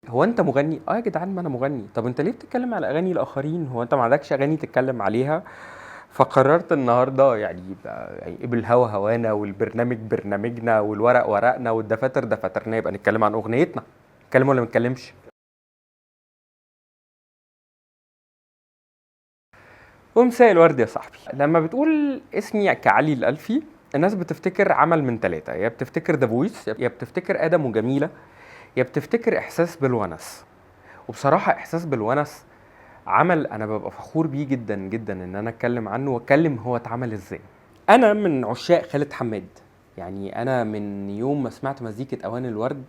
هو انت مغني؟ اه يا جدعان ما انا مغني. طب انت ليه بتتكلم على اغاني الاخرين؟ هو انت ما عندكش اغاني تتكلم عليها؟ فقررت النهارده يعني يبقى يعني بالهوا هوانا والبرنامج برنامجنا والورق ورقنا والدفاتر دفاترنا، يبقى نتكلم عن اغنيتنا. نتكلم ولا ما نتكلمش؟ ومساء الورد يا صاحبي. لما بتقول اسمي كعلي الألفي، الناس بتفتكر عمل من ثلاثة: يا بتفتكر ذا فويس، يا بتفتكر آدم وجميلة، يا بتفتكر إحساس بالونس. وبصراحة إحساس بالونس عمل أنا ببقى فخور بيه جدا جدا إن أنا أتكلم عنه وأتكلم هو اتعمل إزاي. أنا من عشاق خالد حماد. يعني أنا من يوم ما سمعت مزيكة أوان الورد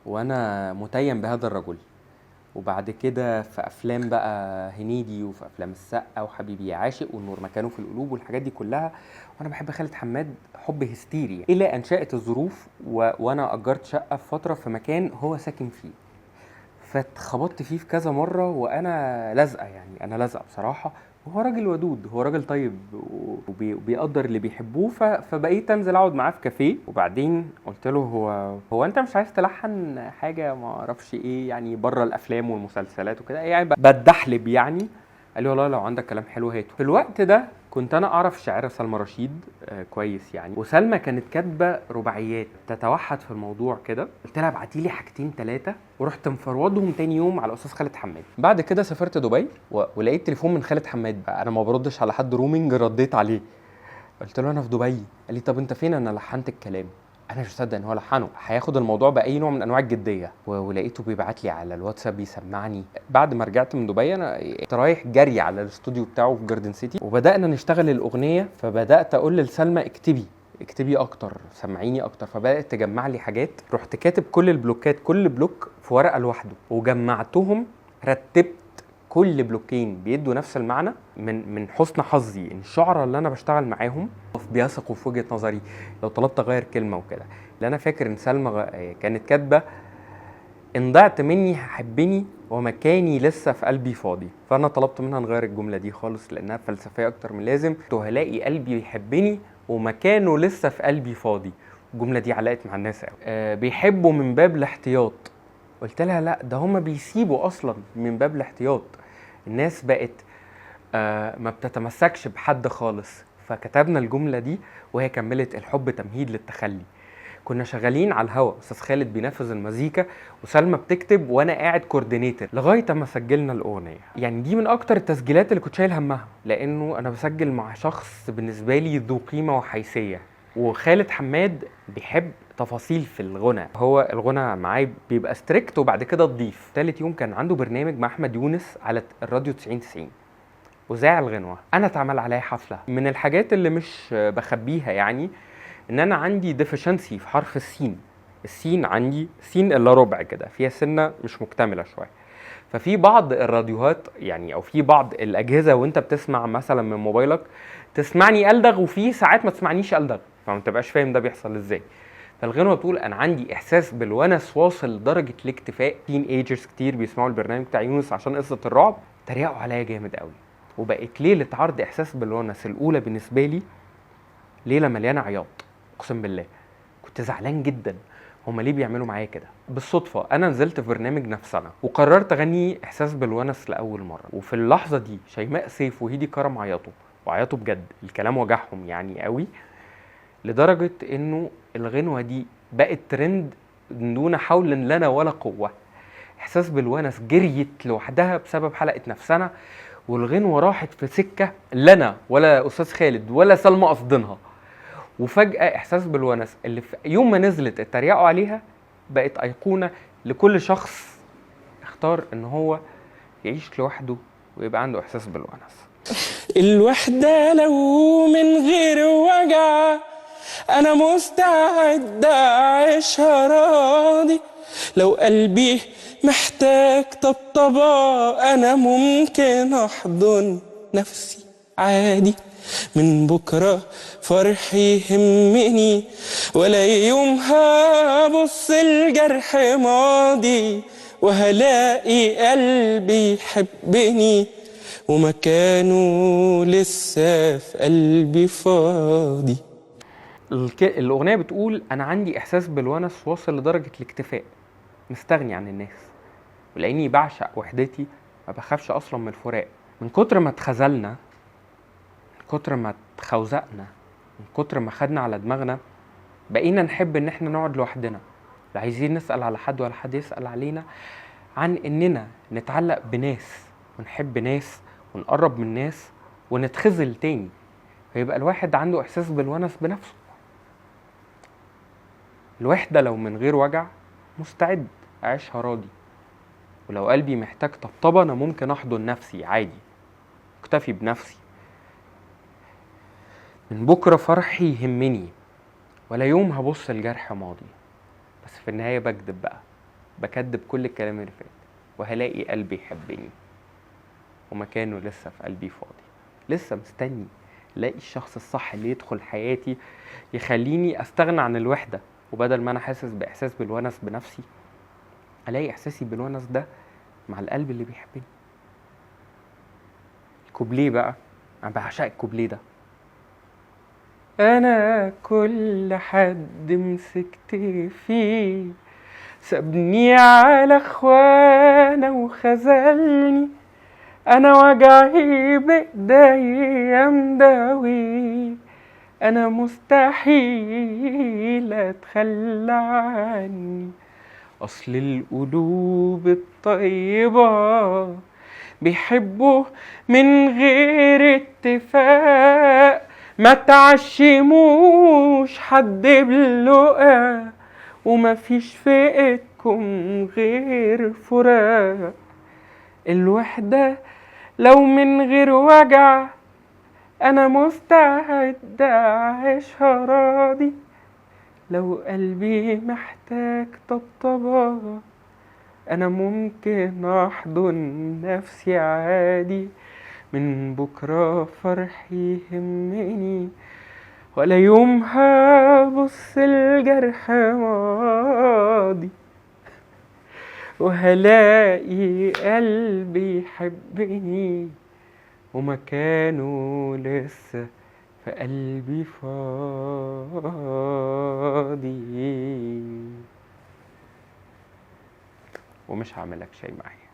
وأنا متيم بهذا الرجل. وبعد كده في افلام بقى هنيدي وفي افلام السقا وحبيبي يا عاشق والنور مكانه في القلوب والحاجات دي كلها، وانا بحب خالد حماد حب هستيري الى ان شاءت الظروف وانا اجرت شقه في فتره في مكان هو ساكن فيه، فاتخبطت فيه في كذا مره وانا لازقه، يعني انا لازقه بصراحه. وهو راجل ودود، هو راجل طيب وبيقدر اللي بيحبوه، فبقيت انزل اقعد معاه في كافيه. وبعدين قلت له هو انت مش عايز تلحن حاجه ما اعرفش ايه يعني بره الافلام والمسلسلات وكده، يعني بتدحلب يعني. قال لي والله لو عندك كلام حلو هاته. في الوقت ده كنت انا اعرف الشاعره سلمى رشيد كويس يعني، وسلمى كانت كاتبه رباعيات تتوحد في الموضوع كده. قلت لها ابعتي لي حاجتين ثلاثه، ورحت مفروضهم تاني يوم على استاذ خالد حماد. بعد كده سافرت دبي ولقيت تليفون من خالد حماد. انا ما بردش على حد رومينج، رديت عليه قلت له انا في دبي. قال لي طب انت فين؟ انا لحنت الكلام. انا مش مصدق ان هو لحنه، هياخد الموضوع باي نوع من انواع الجديه. ولقيته بيبعت لي على الواتساب يسمعني. بعد ما رجعت من دبي انا كنت رايح جري على الاستوديو بتاعه في جاردن سيتي وبدانا نشتغل الاغنيه. فبدات اقول لسلمى اكتبي اكتر، سمعيني اكتر. فبدات تجمع لي حاجات، رحت كاتب كل البلوكات، كل بلوك في ورقه لوحده وجمعتهم، رتبت كل بلوكين بيدوا نفس المعنى. من حسن حظي ان الشعراء اللي انا بشتغل معاهم بيثقوا في وجهه نظري لو طلبت اغير كلمه وكده. اللي انا فاكر ان سلمى كانت كاتبه ان ضعت مني هحبني ومكاني لسه في قلبي فاضي. فانا طلبت منها نغير الجمله دي خالص لانها فلسفيه اكتر من لازم. هلاقي قلبي بيحبني ومكانه لسه في قلبي فاضي. الجمله دي علقت مع الناس قوي. بيحبوا من باب الاحتياط. قلت لها لا، ده هما بيسيبوا اصلا من باب الاحتياط. الناس بقت ما بتتمسكش بحد خالص. فكتبنا الجملة دي وهي كملت: الحب تمهيد للتخلي. كنا شغالين على الهوا، استاذ خالد بينفذ المزيكا وسلمى بتكتب وانا قاعد كوردينيتور لغايه اما سجلنا الاغنيه. يعني دي من اكتر التسجيلات اللي كنت شايل همها، لانه انا بسجل مع شخص بالنسبه لي ذو قيمه وحيثيه. وخالد حماد بيحب تفاصيل في الغنى. هو الغنى معاه بيبقى ستريكت وبعد كده تضيف. تالت يوم كان عنده برنامج مع احمد يونس على الراديو 90 وزاع الغنوة. انا اتعمل عليا حفلة. من الحاجات اللي مش بخبيها يعني ان انا عندي ديفيشنسي في حرف السين. السين عندي سين الا ربع كده، فيها سنة مش مكتملة شوية. ففي بعض الراديوهات يعني او في بعض الاجهزة وانت بتسمع مثلا من موبايلك تسمعني ألدغ، وفي ساعات ما تسمعنيش ألدغ، فما تبقاش فاهم ده بيحصل ازاي. فالغنوة بتقول انا عندي احساس بالونس واصل لدرجة الاكتفاء. تين ايجرز كتير بيسمعوا البرنامج بتاع يونس عشان قصة الرعب تريقوا عليا جامد قوي. وبقت ليلة عرض احساس بالونس الاولى بالنسبة لي ليلة مليانة عياط. اقسم بالله كنت زعلان جدا. هما ليه بيعملوا معايا كده؟ بالصدفة انا نزلت في برنامج نفسنا وقررت اغني احساس بالونس لاول مرة. وفي اللحظة دي شيماء سيف وهيدي كرم عيطوا، وعيطوا بجد. الكلام وجعهم يعني قوي، لدرجة انه الغنوة دي بقت ترند دون حول لنا ولا قوة. احساس بالونس جريت لوحدها بسبب حلقة نفسنا، والغنوة راحت في سكة لنا ولا استاذ خالد ولا سلمى قصدنها. وفجأة احساس بالونس اللي في يوم ما نزلت اتريقوا عليها بقت ايقونة لكل شخص اختار ان هو يعيش لوحده ويبقى عنده احساس بالونس. الوحدة لو من غير وجع أنا مستعد أعيشها راضي. لو قلبي محتاج طبطبة أنا ممكن أحضن نفسي عادي. من بكرة فرحي يهمني ولا يوم هبص الجرح ماضي، وهلاقي قلبي يحبني ومكانه لسه في قلبي فاضي. الأغنية بتقول أنا عندي إحساس بالونس واصل لدرجة الاكتفاء، مستغني عن الناس. ولاني بعشق وحدتي ما بخافش اصلا من الفراق. من كتر ما اتخذلنا، من كتر ما اتخوزقنا، من كتر ما خدنا على دماغنا، بقينا نحب ان احنا نقعد لوحدنا، لا عايزين نسأل على حد ولا حد يسأل علينا، عن اننا نتعلق بناس ونحب ناس ونقرب من ناس ونتخذل تاني. فيبقى الواحد عنده احساس بالونس بنفسه. الوحدة لو من غير وجع مستعد اعيشها راضي، ولو قلبي محتاج طبطبة انا ممكن احضن نفسي عادي، اكتفي بنفسي. من بكرة فرحي يهمني، ولا يوم هبص الجرح ماضي. بس في النهاية بكدب بقى، بكدب كل الكلام اللي فات، وهلاقي قلبي يحبني ومكانه لسه في قلبي فاضي. لسه مستني الاقي الشخص الصح اللي يدخل حياتي يخليني استغنى عن الوحدة، وبدل ما انا حاسس باحساس بالونس بنفسي الاقي احساسي بالونس ده مع القلب اللي بيحبني. الكوبليه بقى، انا بعشق الكوبليه ده. انا كل حد مسكت فيه سابني على اخوانا وخذلني، انا وجعي بايديا مداوي، انا مستحيل اتخلى عني. اصل القلوب الطيبة بيحبوا من غير اتفاق، ما تعشموش حد بلقا، وما فيش في ايدكم غير فراق. الوحدة لو من غير وجع انا مستعد اعيشها راضي، لو قلبي محتاج طبطبة انا ممكن احضن نفسي عادي. من بكرة فرحي يهمني، ولا يوم هبص الجرح ماضي، وهلاقي قلبي يحبني ومكانه لسه في قلبي فاضي. ومش هعملك شيء معايا.